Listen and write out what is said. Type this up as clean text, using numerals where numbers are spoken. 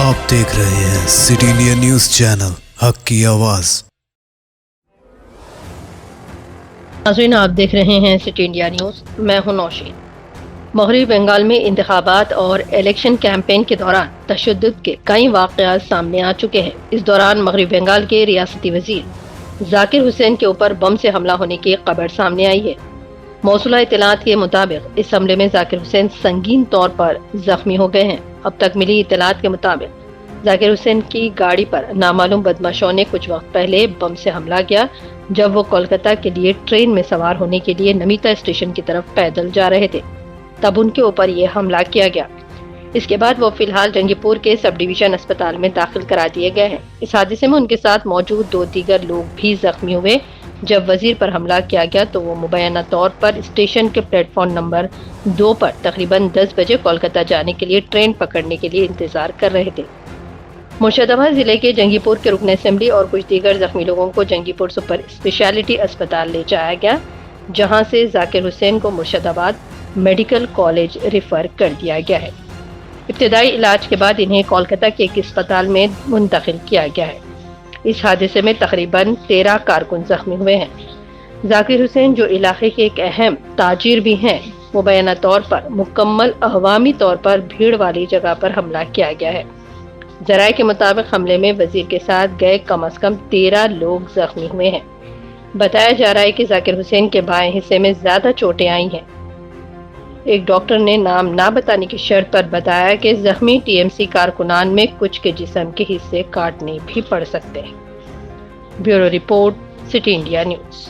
آپ دیکھ رہے ہیں سٹی انڈیا نیوز چینل، حق کی آواز۔ ناظرین، آپ دیکھ رہے ہیں سٹی انڈیا نیوز، میں ہوں نوشین۔ مغربی بنگال میں انتخابات اور الیکشن کیمپین کے دوران تشدد کے کئی واقعات سامنے آ چکے ہیں۔ اس دوران مغربی بنگال کے ریاستی وزیر ذاکر حسین کے اوپر بم سے حملہ ہونے کی خبر سامنے آئی ہے۔ موصولہ اطلاعات کے مطابق اس حملے میں ذاکر حسین سنگین طور پر زخمی ہو گئے ہیں۔ اب تک ملی اطلاعات کے مطابق ذاکر حسین کی گاڑی پر نامعلوم بدماشوں نے کچھ وقت پہلے بم سے حملہ کیا جب وہ کولکتہ کے لیے ٹرین میں سوار ہونے کے لیے نمیتا اسٹیشن کی طرف پیدل جا رہے تھے، تب ان کے اوپر یہ حملہ کیا گیا۔ اس کے بعد وہ فی الحال جنگی پور کے سب ڈویژن اسپتال میں داخل کرا دیے گئے ہیں۔ اس حادثے میں ان کے ساتھ موجود 2 دیگر لوگ بھی زخمی ہوئے۔ جب وزیر پر حملہ کیا گیا تو وہ مبینہ طور پر اسٹیشن کے پلیٹ فارم نمبر 2 پر تقریباً 10 بجے کولکتہ جانے کے لیے ٹرین پکڑنے کے لیے انتظار کر رہے تھے۔ مرشد آباد ضلع کے جنگی پور کے رکن اسمبلی اور کچھ دیگر زخمی لوگوں کو جنگی پور سپر اسپیشلٹی اسپتال لے جایا گیا، جہاں سے ذاکر حسین کو مرشد آباد میڈیکل کالج ریفر کر دیا گیا ہے۔ ابتدائی علاج کے بعد انہیں کولکتہ کے ایک اسپتال میں منتقل کیا گیا ہے۔ اس حادثے میں تقریباً 13 کارکن زخمی ہوئے ہیں۔ ذاکر حسین، جو علاقے کے ایک اہم تاجر بھی ہیں، مبینہ طور پر مکمل عوامی طور پر بھیڑ والی جگہ پر حملہ کیا گیا ہے۔ ذرائع کے مطابق حملے میں وزیر کے ساتھ گئے کم از کم 13 لوگ زخمی ہوئے ہیں۔ بتایا جا رہا ہے کہ ذاکر حسین کے بائیں حصے میں زیادہ چوٹیں آئی ہیں۔ ایک ڈاکٹر نے نام نہ بتانے کی شرط پر بتایا کہ زخمی ٹی ایم سی کارکنان میں کچھ کے جسم کے حصے کاٹنے بھی پڑ سکتے ہیں۔ Bureau report, city India news.